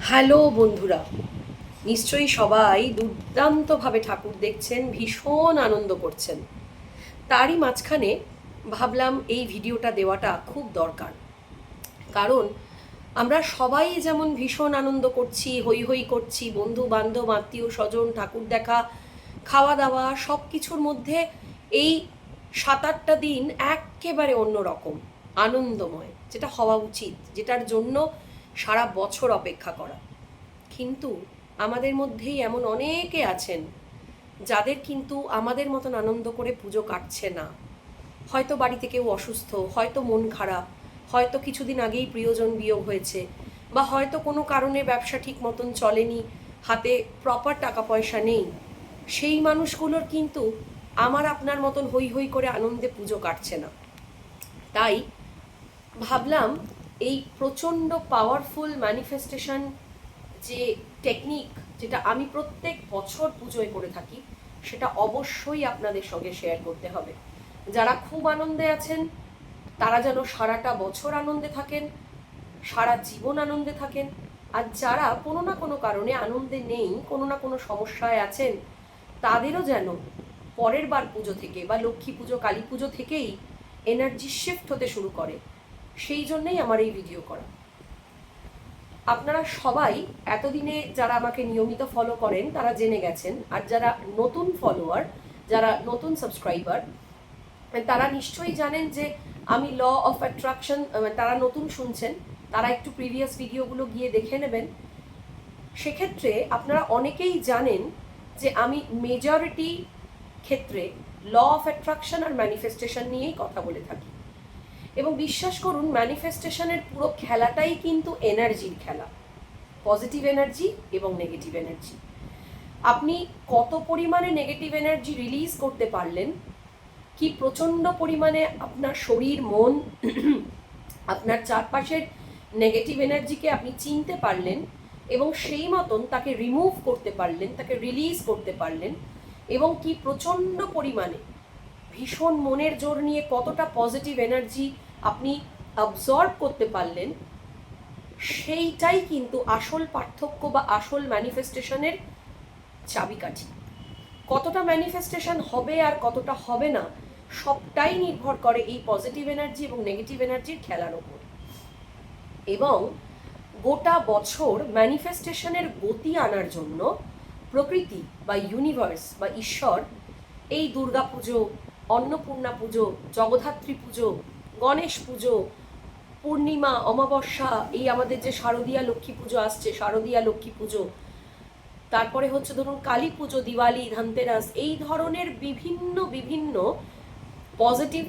Hello বন্ধুরা, নিশ্চয়ই সবাই দুর্দান্তভাবে ঠাকুর দেখছেন, ভীষণ আনন্দ করছেন। তারই মাঝখানে ভাবলাম এই ভিডিওটা দেওয়াটা খুব দরকার। কারণ আমরা সবাই যেমন ভীষণ আনন্দ করছি, হৈ হৈ করছি, বন্ধু বান্ধব আত্মীয় স্বজন, ঠাকুর দেখা, খাওয়া দাওয়া, সব কিছুর মধ্যে এই 7-8টা দিন একেবারে অন্যরকম আনন্দময়, যেটা হওয়া উচিত, যেটার জন্য সারা বছর অপেক্ষা করা। কিন্তু আমাদের মধ্যেই এমন অনেকে আছেন যাদের কিন্তু আমাদের মতন আনন্দ করে পুজো কাটছে না। হয়তো বাড়িতে কেউ অসুস্থ, হয়তো মন খারাপ, হয়তো কিছুদিন আগেই প্রিয়জন বিয়োগ হয়েছে, বা হয়তো কোনো কারণে ব্যবসা ঠিক মতন চলেনি, হাতে প্রপার টাকা পয়সা নেই। সেই মানুষগুলোর কিন্তু আমার আপনার মতন হৈ হৈ করে আনন্দে পুজো কাটছে না। তাই ভাবলাম এই প্রচণ্ড পাওয়ারফুল ম্যানিফেস্টেশন যে টেকনিক, যেটা আমি প্রত্যেক বছর পুজোয় করে থাকি, সেটা অবশ্যই আপনাদের সঙ্গে শেয়ার করতে হবে। যারা খুব আনন্দে আছেন তারা যেন সারাটা বছর আনন্দে থাকেন, সারা জীবন আনন্দে থাকেন। আর যারা কোনো না কোনো কারণে আনন্দে নেই, কোনো না কোনো সমস্যায় আছেন, তাদেরও যেন পরের বার পুজো থেকে বা লক্ষ্মী পুজো, কালী পুজো থেকেই এনার্জি শিফট হতে শুরু করে। সেই জন্যই আমার এই ভিডিও করা। আপনারা সবাই এতদিনে যারা আমাকে নিয়মিত ফলো করেন তারা জেনে গেছেন, আর যারা নতুন ফলোয়ার, যারা নতুন সাবস্ক্রাইবার, তারা নিশ্চয়ই জানেন যে আমি ল অফ অ্যাট্রাকশন, তারা নতুন শুনছেন তারা একটু প্রিভিয়াস ভিডিওগুলো গিয়ে দেখে নেবেন। সেক্ষেত্রে আপনারা অনেকেই জানেন যে আমি মেজরিটি ক্ষেত্রে ল অফ অ্যাট্রাকশন আর ম্যানিফেস্টেশন নিয়েই কথা বলে থাকি। এবং বিশ্বাস করুন, ম্যানিফেস্টেশনের পুরো খেলাটাই কিন্তু এনার্জির খেলা, পজিটিভ এনার্জি এবং নেগেটিভ এনার্জি। আপনি কত পরিমাণে নেগেটিভ এনার্জি রিলিজ করতে পারলেন, কি প্রচণ্ড পরিমাণে আপনার শরীর, মন, আপনার চারপাশের নেগেটিভ এনার্জিকে আপনি চিনতে পারলেন এবং সেই মতন তাকে রিমুভ করতে পারলেন, তাকে রিলিজ করতে পারলেন, এবং কি প্রচণ্ড পরিমাণে ভীষণ মনের জোর নিয়ে কতটা পজিটিভ এনার্জি আপনি অবজর্ভ করতে পারলেন, সেইটাই কিন্তু আসল পার্থক্য বা আসল ম্যানিফেস্টেশনের চাবিকাঠি। কতটা ম্যানিফেস্টেশন হবে আর কতটা হবে না, সবটাই নির্ভর করে এই পজিটিভ এনার্জি এবং নেগেটিভ এনার্জির খেলার ওপর। এবং গোটা বছর ম্যানিফেস্টেশনের গতি আনার জন্য প্রকৃতি বা ইউনিভার্স বা ঈশ্বর এই দুর্গা পুজো, অন্নপূর্ণা পুজো, জগদ্ধাত্রী পুজো, গণেশ পুজো, পূর্ণিমা, অমাবস্যা, এই আমাদের যে শারদীয়া লক্ষ্মী পুজো আসছে, শারদীয়া লক্ষ্মী পুজো, তারপরে হচ্ছে ধরুন কালী পুজো, দিওয়ালি, ধনতেরাস, এই ধরনের বিভিন্ন বিভিন্ন পজিটিভ,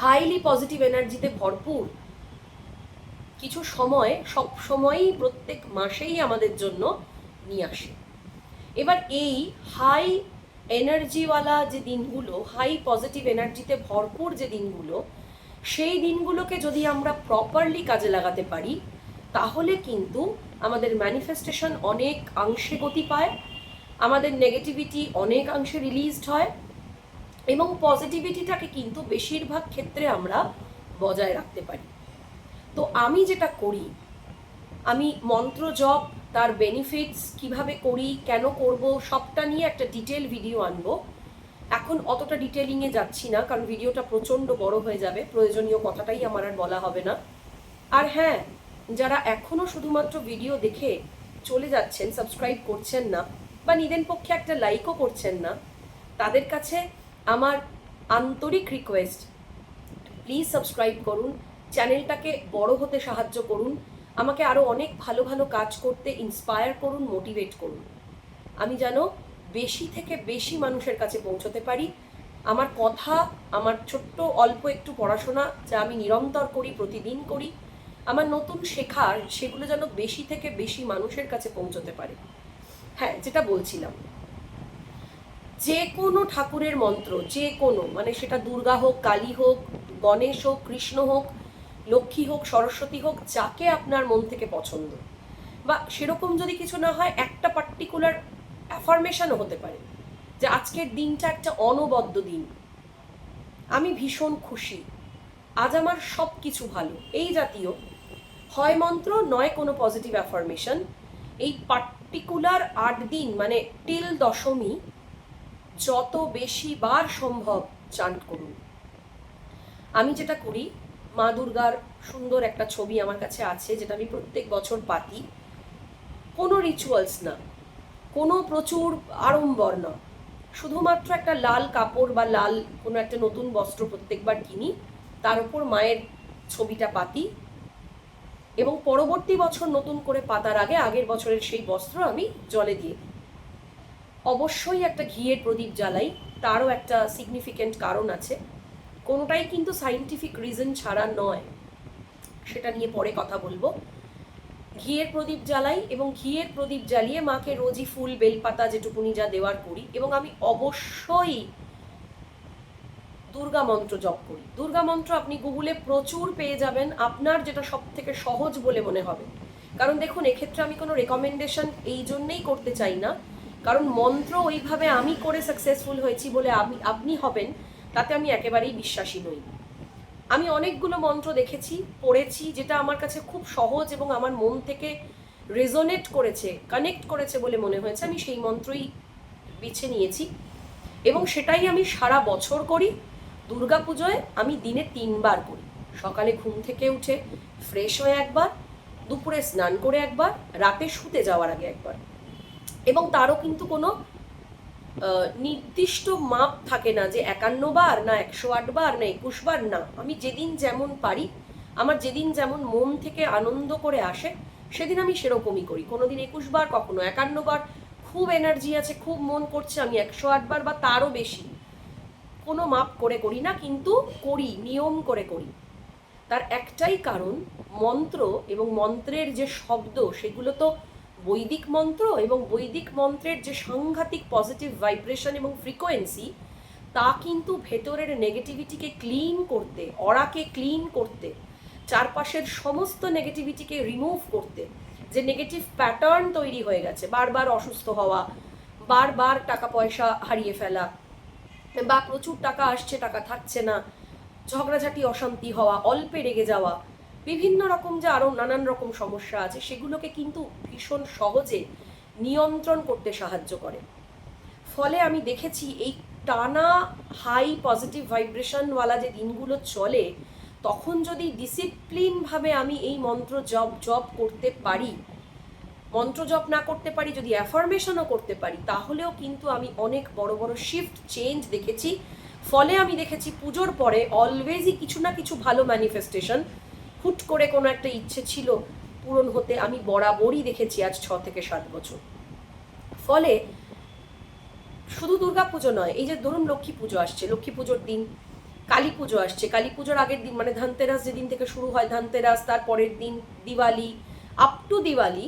হাইলি পজিটিভ এনার্জিতে ভরপুর কিছু সময় সব সময়ই প্রত্যেক মাসেই আমাদের জন্য নিয়ে আসে। এবার এই হাই এনার্জিওয়ালা যে দিনগুলো, হাই পজিটিভ এনার্জিতে ভরপুর যে দিনগুলো, সেই দিনগুলোকে যদি আমরা প্রপারলি কাজে লাগাতে পারি, তাহলে কিন্তু আমাদের ম্যানিফেস্টেশন অনেক অংশে গতি পায়, আমাদের নেগেটিভিটি অনেক অংশে রিলিজড হয়, এবং পজিটিভিটিটাকে কিন্তু বেশিরভাগ ক্ষেত্রে আমরা বজায় রাখতে পারি। তো আমি যেটা করি, আমি মন্ত্র জপ, তার বেনিফিটস কিভাবে করি, কেন করব, সবটা নিয়ে একটা ডিটেল ভিডিও আনবো। এখন অতটা ডিটেলিংয়ে যাচ্ছি না, কারণ ভিডিওটা প্রচণ্ড বড় হয়ে যাবে, প্রয়োজনীয় কথাটাই আমার আর বলা হবে না। আর হ্যাঁ, যারা এখনও শুধুমাত্র ভিডিও দেখে চলে যাচ্ছেন, সাবস্ক্রাইব করছেন না, বা নিদেন পক্ষে একটা লাইকও করছেন না, তাদের কাছে আমার আন্তরিক রিকোয়েস্ট, প্লিজ সাবস্ক্রাইব করুন, চ্যানেলটাকে বড় হতে সাহায্য করুন, আমাকে আরও অনেক ভালো ভালো কাজ করতে ইন্সপায়ার করুন, মোটিভেট করুন। আমি যেন বেশি থেকে বেশি মানুষের কাছে পৌঁছতে পারি। আমার কথা, আমার ছোট্ট অল্প একটু পড়াশোনা যা আমি নিরন্তর করি, প্রতিদিন করি, আমার নতুন শেখার, সেগুলো যেন বেশি থেকে বেশি মানুষের কাছে পৌঁছতে পারে। হ্যাঁ, যেটা বলছিলাম, যে কোনো ঠাকুরের মন্ত্র, যে কোনো, মানে সেটা দুর্গা হোক, কালী হোক, গণেশ হোক, কৃষ্ণ হোক, লক্ষ্মী হোক, সরস্বতী হোক, যাকে আপনার মন থেকে পছন্দ, বা সেরকম যদি কিছু না হয়, একটা পার্টিকুলার অ্যাফার্মেশনও হতে পারে যে আজকের দিনটা একটা অনবদ্য দিন, আমি ভীষণ খুশি, আজ আমার সব কিছু ভালো, এই জাতীয় হয় মন্ত্র নয় কোনো পজিটিভ অ্যাফার্মেশন। এই পার্টিকুলার 8 দিন মানে টিল দশমী যত বেশি বার সম্ভব চান্ট করুন। আমি যেটা করি, মা দুর্গার সুন্দর একটা ছবি আমার কাছে আছে, যেটা আমি প্রত্যেক বছর পাতি। কোনো রিচুয়ালস না, কোনো প্রচুর আড়ম্বর না, শুধুমাত্র একটা লাল কাপড় বা লাল কোনো একটা নতুন বস্ত্র প্রত্যেকবার কিনি, তার উপর মায়ের ছবিটা পাতি, এবং পরবর্তী বছর নতুন করে পাতার আগে আগের বছরের সেই বস্ত্র আমি জলে দিয়ে দিই। অবশ্যই একটা ঘিয়ের প্রদীপ জ্বালাই, তারও একটা সিগনিফিক্যান্ট কারণ আছে। কোনোটাই কিন্তু সাইন্টিফিক রিজন ছাড়া নয়, সেটা নিয়ে পরে কথা বলবো। ঘিয়ের প্রদীপ জ্বালাই এবং ঘিয়ের প্রদীপ জ্বালিয়ে মাকে রোজই ফুল বেলপাতা যেটুকুনি যা দেওয়ার করি, এবং আমি অবশ্যই দুর্গা মন্ত্র জপ করি। দুর্গা মন্ত্র আপনি গুগলে প্রচুর পেয়ে যাবেন, আপনার যেটা সব থেকে সহজ বলে মনে হবে। কারণ দেখুন, এক্ষেত্রে আমি কোনো রেকমেন্ডেশন এই জন্যেই করতে চাই না, কারণ মন্ত্র ওইভাবে আমি করে সাকসেসফুল হয়েছি বলে আপনি হবেন তাতে আমি একেবারেই বিশ্বাসী নই। আমি অনেকগুলো মন্ত্র দেখেছি, পড়েছি, যেটা আমার কাছে খুব সহজ এবং আমার মন থেকে রেজোনেট করেছে, কানেক্ট করেছে বলে মনে হয়েছে, আমি সেই মন্ত্রই বেছে নিয়েছি এবং সেটাই আমি সারা বছর করি। দুর্গাপুজোয় আমি দিনে 3 বার করি। সকালে ঘুম থেকে উঠে ফ্রেশ হয়ে একবার, দুপুরে স্নান করে একবার, রাতে শুতে যাওয়ার আগে একবার। এবং তারও কিন্তু কোনো নির্দিষ্ট মাপ থাকে না যে 51 বার না 108 বার না 21 বার, না। আমি যেদিন যেমন পারি, আমার যেদিন যেমন মন থেকে আনন্দ করে আসে সেদিন আমি সেরকমই করি। কোনোদিন 21 বার, কখনো 51 বার, খুব এনার্জি আছে, খুব মন করছে আমি 108 বার বা তারও বেশি। কোনো মাপ করে করি না, কিন্তু করি, নিয়ম করে করি। তার একটাই কারণ, মন্ত্র এবং মন্ত্রের যে শব্দ সেগুলো তো বৈদিক মন্ত্র, এবং বৈদিক মন্ত্রের যে সাংঘাতিক পজিটিভ ভাইব্রেশন এবং ফ্রিকোয়েন্সি, তা কিন্তু ভেতরের নেগেটিভিটিকে ক্লিন করতে, অরাকে ক্লিন করতে, চারপাশের সমস্ত নেগেটিভিটিকে রিমুভ করতে, যে নেগেটিভ প্যাটার্ন তৈরি হয়ে গেছে, বারবার অসুস্থ হওয়া, বারবার টাকা পয়সা হারিয়ে ফেলা, বা প্রচুর টাকা আসছে টাকা থাকছে না, ঝগড়াঝাটি অশান্তি হওয়া, অল্পে রেগে যাওয়া, বিভিন্ন রকম যে আরও নানান রকম সমস্যা আছে, সেগুলোকে কিন্তু ভীষণ সহজে নিয়ন্ত্রণ করতে সাহায্য করে। ফলে আমি দেখেছি এই টানা হাই পজিটিভ ভাইব্রেশনওয়ালা যে দিনগুলো চলে, তখন যদি ডিসিপ্লিনভাবে আমি এই মন্ত্র জপ করতে পারি, মন্ত্র জপ না করতে পারি, যদি অ্যাফার্মেশনও করতে পারি, তাহলেও কিন্তু আমি অনেক বড় বড় শিফট চেঞ্জ দেখেছি। ফলে আমি দেখেছি পুজোর পরে অলওয়েজই কিছু না কিছু ভালো ম্যানিফেস্টেশন, হুট করে কোনো একটা ইচ্ছে ছিল পূরণ হতে, আমি বরাবরই দেখেছি আজ 6 থেকে 7 বছর। ফলে শুধু দুর্গা পুজো নয়, এই যে ধরুন লক্ষ্মী পুজো আসছে, লক্ষ্মী পুজোর দিন, কালী পুজো আসছে, কালী পুজোর আগের দিন মানে ধনতেরাস যেদিন থেকে শুরু হয়, ধনতেরাস, তার পরের দিন দিওয়ালি, আপ টু দিওয়ালি,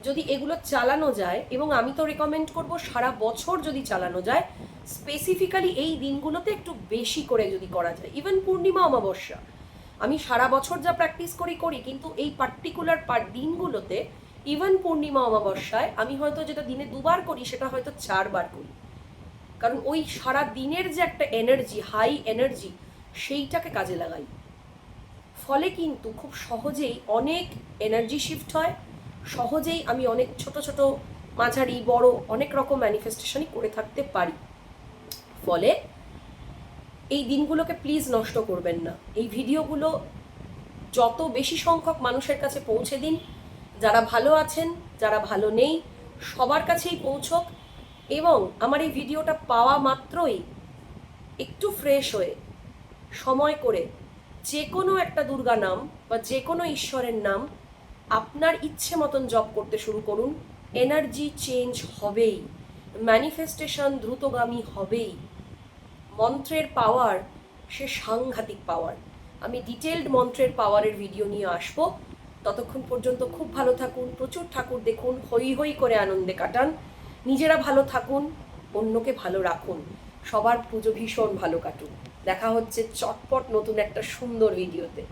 যদি এগুলো চালানো যায়, এবং আমি তো রেকমেন্ড করব সারা বছর যদি চালানো যায়, স্পেসিফিক্যালি এই দিনগুলোতে একটু বেশি করে যদি করা যায়, ইভেন পূর্ণিমা অমাবস্যা, আমি সারা বছর যা প্র্যাকটিস করি, কিন্তু এই পার্টিকুলার দিনগুলোতে, ইভেন পূর্ণিমা অমাবস্যায় আমি হয়তো যেটা দিনে 2 বার করি সেটা হয়তো 4 বার করি, কারণ ওই সারা দিনের যে একটা এনার্জি, হাই এনার্জি, সেইটাকে কাজে লাগাই। ফলে কিন্তু খুব সহজেই অনেক এনার্জি শিফট হয়, সহজেই আমি অনেক ছোট ছোট মাঝারি বড় অনেক রকম ম্যানিফেস্টেশনই করে থাকতে পারি। ফলে এই দিনগুলোকে প্লিজ নষ্ট করবেন না। এই ভিডিওগুলো যত বেশি সংখ্যক মানুষের কাছে পৌঁছে দিন, যারা ভালো আছেন, যারা ভালো নেই, সবার কাছেই পৌঁছক। এবং আমার এই ভিডিওটা পাওয়া মাত্রই একটু ফ্রেশ হয়ে সময় করে যে কোনো একটা দুর্গা নাম বা যে কোনো ঈশ্বরের নাম আপনার ইচ্ছে মতন জপ করতে শুরু করুন। এনার্জি চেঞ্জ হবেই, ম্যানিফেস্টেশন দ্রুতগামী হবেই। মন্ত্রের পাওয়ার সে সাংঘাতিক পাওয়ার। আমি ডিটেলড মন্ত্রের পাওয়ারের ভিডিও নিয়ে আসবো। ততক্ষণ পর্যন্ত খুব ভালো থাকুন, প্রচুর ঠাকুর দেখুন, হই হই করে আনন্দে কাটান, নিজেরা ভালো থাকুন, অন্যকে ভালো রাখুন, সবার পুজো ভীষণ ভালো কাটুন। দেখা হচ্ছে চটপট নতুন একটা সুন্দর ভিডিওতে।